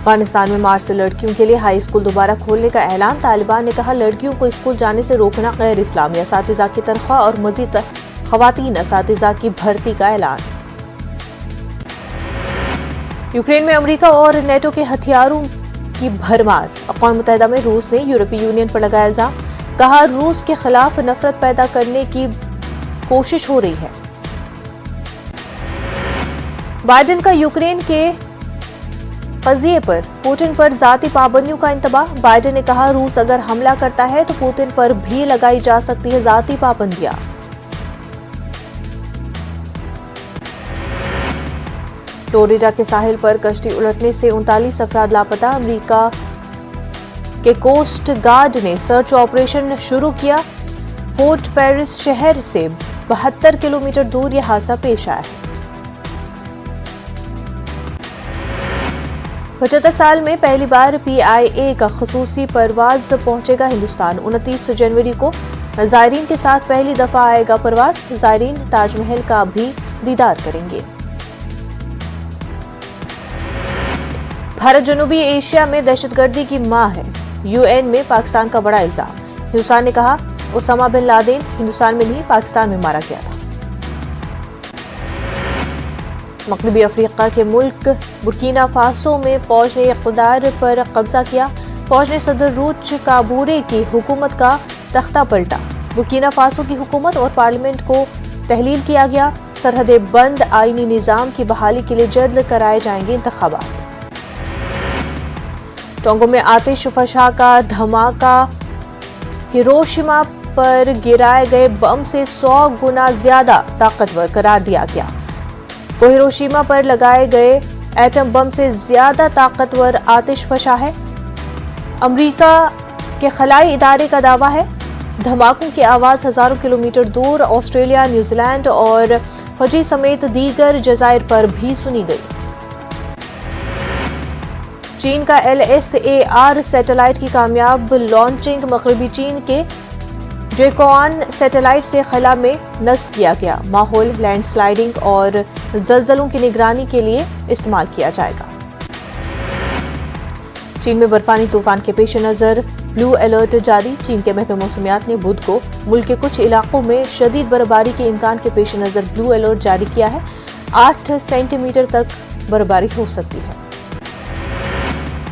افغانستان میں مارچ سے لڑکیوں کے لیے ہائی اسکول دوبارہ کھولنے کا اعلان۔ طالبان نے کہا لڑکیوں کو اسکول جانے سے روکنا غیر اسلامی۔ اساتذہ کی تنخواہ اور مزید خواتین اساتذہ کی بھرتی کا اعلان۔ یوکرین میں امریکہ اور نیٹو کے ہتھیاروں کی بھرمار۔ اقوام متحدہ میں روس نے یورپی یونین پر لگایا الزام، کہا روس کے خلاف نفرت پیدا کرنے کی کوشش ہو رہی ہے۔ بائیڈن کا یوکرین کے قضیے پر پوٹن پر ذاتی پابندیوں کا انتباہ۔ بائیڈن نے کہا روس اگر حملہ کرتا ہے تو پوٹن پر بھی لگائی جا سکتی ہے ذاتی پابندیاں۔ فلوریڈا کے ساحل پر کشتی الٹنے سے 39 افراد لاپتہ۔ امریکہ کے کوسٹ گارڈ نے سرچ آپریشن شروع کیا۔ فورٹ پیرس شہر سے 72 کلومیٹر دور یہ حادثہ پیش آیا ہے۔ 75 سال میں پہلی بار PIA کا خصوصی پرواز پہنچے گا ہندوستان۔ 29 جنوری کو زائرین کے ساتھ پہلی دفعہ آئے گا پرواز۔ زائرین تاج محل کا بھی دیدار کریں گے۔ بھارت جنوبی ایشیا میں دہشت گردی کی ماں ہے، UN میں پاکستان کا بڑا الزام۔ ہندوستان نے کہا اسامہ بن لادن ہندوستان میں نہیں پاکستان میں مارا گیا تھا۔ مغربی افریقہ کے ملک برکینا فاسو میں فوج نے اقتدار پر قبضہ کیا۔ فوج نے صدر روچ کابورے کی حکومت کا تختہ پلٹا۔ برکینا فاسو کی حکومت اور پارلیمنٹ کو تحلیل کیا گیا۔ سرحدیں بند، آئینی نظام کی بحالی کے لیے جلد کرائے جائیں گے انتخابات۔ ٹونگو میں آتش فشاں کا دھماکہ، ہیروشیما پر گرائے گئے بم سے 100 گنا زیادہ طاقتور قرار دیا گیا۔ وہ ہیروشیما پر لگائے گئے ایٹم بم سے زیادہ طاقتور آتش فشاں ہے۔ امریکہ کے خلائی ادارے کا دعویٰ ہے دھماکوں کی آواز ہزاروں کلومیٹر دور آسٹریلیا، نیوزی لینڈ اور فجی سمیت دیگر جزائر پر بھی سنی گئی۔ چین کا LSAR سیٹلائٹ کی کامیاب لانچنگ، مغربی چین کے جیکوان سیٹلائٹ سے خلا میں نصب کیا گیا۔ ماحول، لینڈ سلائڈنگ اور زلزلوں کی نگرانی کے لیے استعمال کیا جائے گا۔ چین میں برفانی طوفان کے پیش نظر بلو الرٹ جاری۔ چین کے محکمہ موسمیات نے بدھ کو ملک کے کچھ علاقوں میں شدید برفباری کے امکان کے پیش نظر بلو الرٹ جاری کیا ہے۔ 8 سینٹی میٹر تک برفباری ہو سکتی ہے۔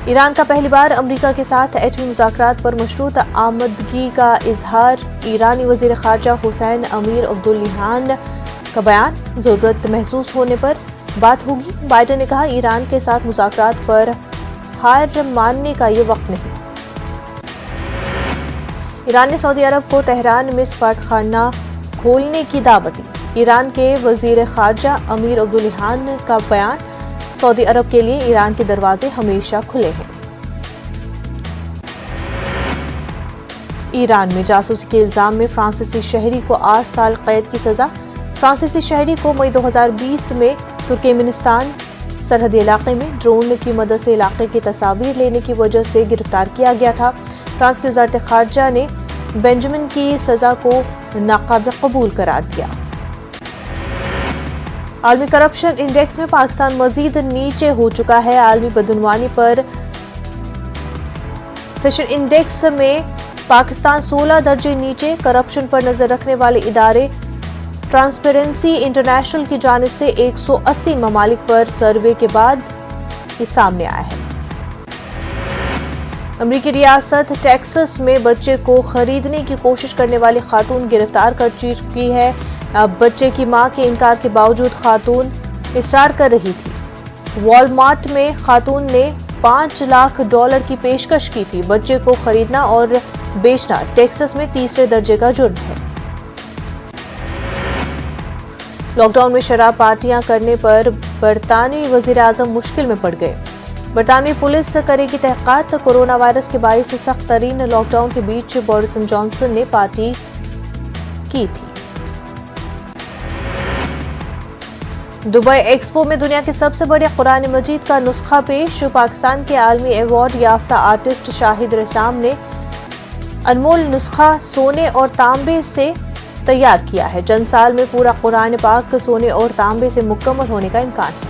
ایران کا پہلی بار امریکہ کے ساتھ ایٹمی مذاکرات پر مشروط آمادگی کا اظہار۔ ایرانی وزیر خارجہ حسین امیر عبداللہیان کا بیان، ضرورت محسوس ہونے پر بات ہوگی۔ بائیڈن نے کہا ایران کے ساتھ مذاکرات پر ہار ماننے کا یہ وقت نہیں۔ ایران نے سعودی عرب کو تہران میں سفارتخانہ کھولنے کی دعوت دی۔ ایران کے وزیر خارجہ امیر عبداللہیان کا بیان، سعودی عرب کے لیے ایران کے دروازے ہمیشہ کھلے ہیں۔ ایران میں جاسوسی کے الزام میں فرانسیسی شہری کو 8 سال قید کی سزا۔ فرانسیسی شہری کو مئی 2020 میں ترکمانستان سرحدی علاقے میں ڈرون کی مدد سے علاقے کی تصاویر لینے کی وجہ سے گرفتار کیا گیا تھا۔ فرانس کی وزارت خارجہ نے بینجمن کی سزا کو ناقابل قبول قرار دیا۔ عالمی کرپشن انڈیکس میں پاکستان مزید نیچے ہو چکا ہے۔ عالمی بدعنوانی پر سیشن انڈیکس میں پاکستان 16 درجے نیچے۔ کرپشن پر نظر رکھنے والے ادارے ٹرانسپیرنسی انٹرنیشنل کی جانب سے 180 ممالک پر سروے کے بعد یہ سامنے آیا ہے۔ امریکی ریاست ٹیکساس میں بچے کو خریدنے کی کوشش کرنے والی خاتون گرفتار کر چکی ہے۔ بچے کی ماں کے انکار کے باوجود خاتون اصرار کر رہی تھی۔ والمارٹ میں خاتون نے $5 لاکھ کی پیشکش کی تھی۔ بچے کو خریدنا اور بیچنا ٹیکساس میں تیسرے درجے کا جرم ہے۔ لاک ڈاؤن میں شراب پارٹیاں کرنے پر برطانوی وزیر اعظم مشکل میں پڑ گئے۔ برطانوی پولیس کرے گی تحقیقات۔ کورونا وائرس کے باعث سخت ترین لاک ڈاؤن کے بیچ بورس جانسن نے پارٹی کی تھی۔ دبئی ایکسپو میں دنیا کے سب سے بڑے قرآن مجید کا نسخہ پیش۔ پاکستان کے عالمی ایوارڈ یافتہ آرٹسٹ شاہد رسام نے انمول نسخہ سونے اور تانبے سے تیار کیا ہے۔ چند سال میں پورا قرآن پاک سونے اور تانبے سے مکمل ہونے کا امکان ہے۔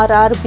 RRB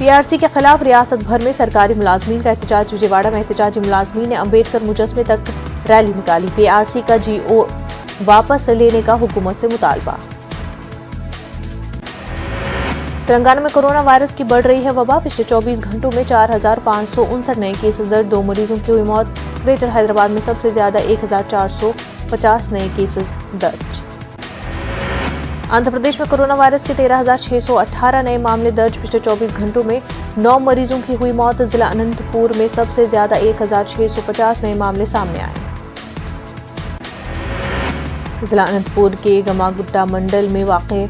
PRC کے خلاف ریاست بھر میں سرکاری ملازمین کا احتجاج۔ وجےواڑہ میں احتجاجی ملازمین نے امبیڈکر مجسمے تک ریلی نکالی۔ PRC کا GO واپس لینے کا حکومت سے مطالبہ۔ تلنگانہ میں کورونا وائرس کی بڑھ رہی ہے وبا۔ پچھلے 24 گھنٹوں میں 4,559 نئے کیسز درج، 2 مریضوں کی ہوئی موت۔ گریٹر حیدرآباد میں سب سے زیادہ 1,450 نئے کیسز درج۔ آندھرا پردیش میں کورونا وائرس کے 13,618 نئے معاملے درج۔ پچھلے 24 گھنٹوں میں 9 مریضوں کی ہوئی موت۔ ضلع اننت پور میں سب سے زیادہ 1,650 نئے معاملے سامنے آئے۔ ضلع اننت پور کے گماگڈا منڈل میں واقع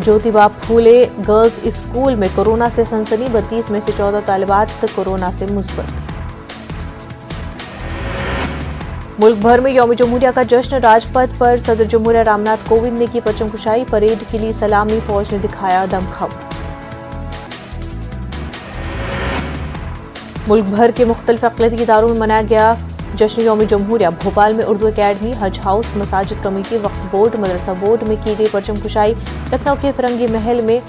جوتیبا پھولے گرلز اسکول میں کورونا سے سنسنی، 32 میں سے 14 طالبات کورونا سے مثبت۔ ملک بھر میں یوم جمہوریہ کا جشن۔ راج پتھ پر صدر جمہوریہ رام ناتھ کووند نے کی پرچم کشائی، پریڈ کے لیے سلامی، فوج نے دکھایا دمخم۔ ملک بھر کے مختلف اقلیتی اداروں میں منایا گیا جشن یوم جمہوریہ۔ بھوپال میں اردو اکیڈمی، حج ہاؤس، مساجد کمیٹی، وقف بورڈ، مدرسہ بورڈ میں کی گئی پرچم کشائی۔ لکھنؤ کے فرنگی محل میں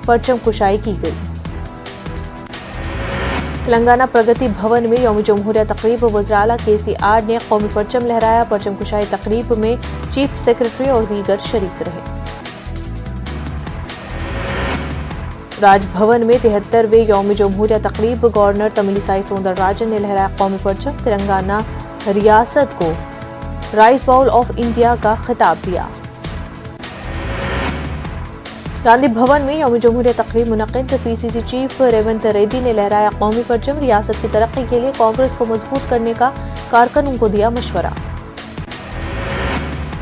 پرچم کشائی کی گئی۔ تلنگانہ پرگتی بھون میں یوم جمہوریہ تقریب، وزراء KCR نے قومی پرچم لہرایا۔ پرچم کشائی تقریب میں چیف سیکرٹری اور دیگر شریک رہے۔ راج بھون میں 73ویں یوم جمہوریہ تقریب، گورنر تمل سائی سوندر راجن نے لہرایا قومی پرچم۔ تلنگانہ ریاست کو رائس باؤل آف انڈیا کا خطاب دیا۔ گاندھی بھون میں یوم جمہوریہ تقریب منعقد، PCC چیف ریونت ریڈی نے لہرایا قومی پرچم۔ ریاست کی ترقی کے لیے کانگریس کو مضبوط کرنے کا کارکنوں کو دیا مشورہ۔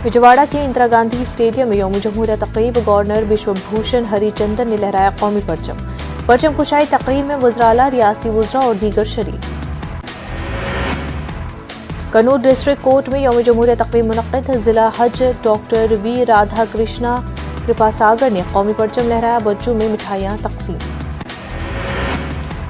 وجےواڑہ کے اندرا گاندھی اسٹیڈیم میں یوم جمہوریہ تقریب، گورنر بشو بھوشن ہری چندن نے لہرایا قومی پرچم۔ پرچم کشائی تقریب میں وزراء، ریاستی وزراء اور دیگر شریک۔ کنور ڈسٹرکٹ کورٹ میں یوم جمہوریہ تقریب منعقد، ضلع حج ڈاکٹر وی رادھا کرشنا کرپا ساگر نے قومی پرچم لہرایا، بچوں میں مٹھائیاں تقسیم۔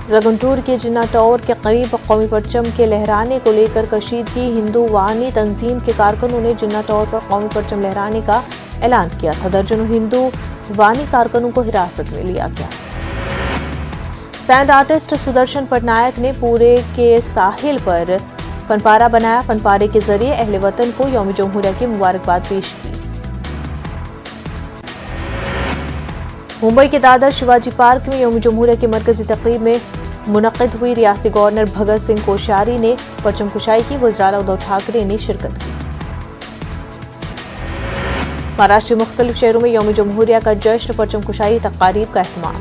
ضلع گنٹور کے جنا ٹاور کے قریب قومی پرچم کے لہرانے کو لے کر کشیدگی، ہندو وانی تنظیم کے کارکنوں نے جنا ٹاور پر قومی پرچم لہرانے کا اعلان کیا تھا۔ درجنوں ہندو وانی کارکنوں کو حراست میں لیا گیا۔ سینڈ آرٹسٹ سدرشن پٹنائک نے پورے کے ساحل پر فن پارہ بنایا۔ فن پارے کے ذریعے اہل وطن کو یوم جمہوریہ کی مبارکباد پیش کی۔ ممبئی کے دادر شیواجی پارک میں یوم جمہوریہ کی مرکزی تقریب میں منعقد ہوئی۔ ریاستی گورنر بھگت سنگھ کوشیاری نے پرچم کشائی کی، وزراء ادھو ٹھاکرے نے شرکت کی۔ مہاراشٹر کے مختلف شہروں میں یوم جمہوریہ کا جشن، پرچم کشائی تقاریب کا اہتمام۔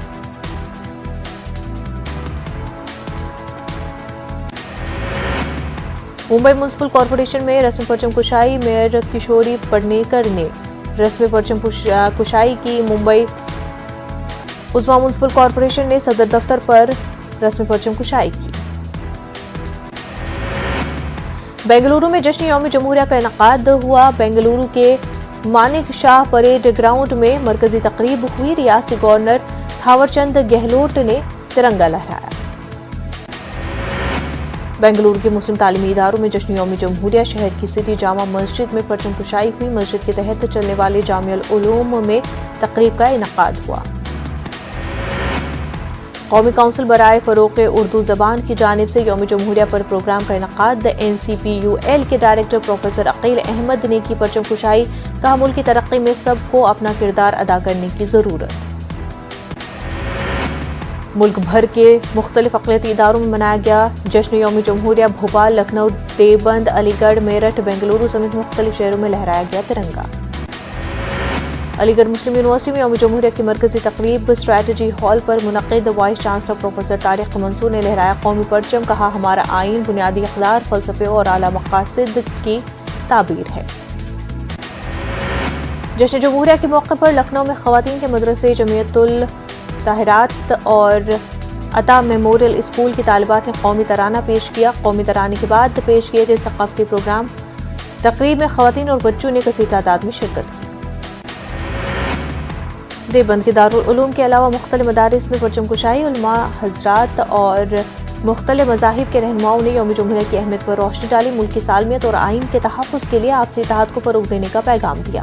ممبئی میونسپل کارپوریشن میں رسم پرچم کشائی، میئر کشوری پڈنیکر نے رسم پرچم کشائی کی۔ ممبئی عظمی میونسپل کارپوریشن نے صدر دفتر پر رسم پرچم کشائی کی۔ بنگلورو میں جشن یوم جمہوریہ کا انعقاد ہوا۔ بنگلورو کے مانک شاہ پریڈ گراؤنڈ میں مرکزی تقریب ہوئی۔ ریاستی گورنر تھاور چند گہلوٹ نے ترنگا لہرایا۔ بنگلورو کے مسلم تعلیمی اداروں میں جشن یوم جمہوریہ، شہر کی سٹی جامع مسجد میں پرچم کشائی ہوئی۔ مسجد کے تحت چلنے والے جامع العلوم میں تقریب کا انعقاد ہوا۔ قومی کونسل برائے فروغ اردو زبان کی جانب سے یوم جمہوریہ پر پروگرام کا انعقاد۔ NCPUL کے ڈائریکٹر پروفیسر عقیل احمد نے کی پرچم کشائی، کہا ملک کی ترقی میں سب کو اپنا کردار ادا کرنے کی ضرورت۔ ملک بھر کے مختلف اقلیتی اداروں میں منایا گیا جشن یوم جمہوریہ۔ بھوپال، لکھنؤ، دیوبند، علی گڑھ، میرٹھ، بنگلورو سمیت مختلف شہروں میں لہرایا گیا ترنگا۔ علی گڑھ مسلم یونیورسٹی میں یوم جمہوریہ کی مرکزی تقریب اسٹریٹجی ہال پر منعقد۔ وائس چانسلر پروفیسر طارق منصور نے لہرایا قومی پرچم، کہا ہمارا آئین بنیادی اقدار، فلسفے اور اعلیٰ مقاصد کی تعبیر ہے۔ جشن جمہوریہ کے موقع پر لکھنؤ میں خواتین کے مدرسے جمیعت الطاہرات اور عطا میموریل اسکول کی طالبات نے قومی ترانہ پیش کیا۔ قومی ترانے کے بعد پیش کیے گئے ثقافتی پروگرام تقریب میں خواتین اور بچوں نے کثیر تعداد میں شرکت کی۔ دیوبند کے دارالعلوم کے علاوہ مختلف مدارس میں پرچم کشائی، علماء حضرات اور مختلف مذاہب کے رہنماؤں نے یوم جمہوریہ کی اہمیت پر روشنی ڈالی، ملک کی سالمیت اور آئین کے تحفظ کے لیے آپسی اتحاد کو فروغ دینے کا پیغام دیا۔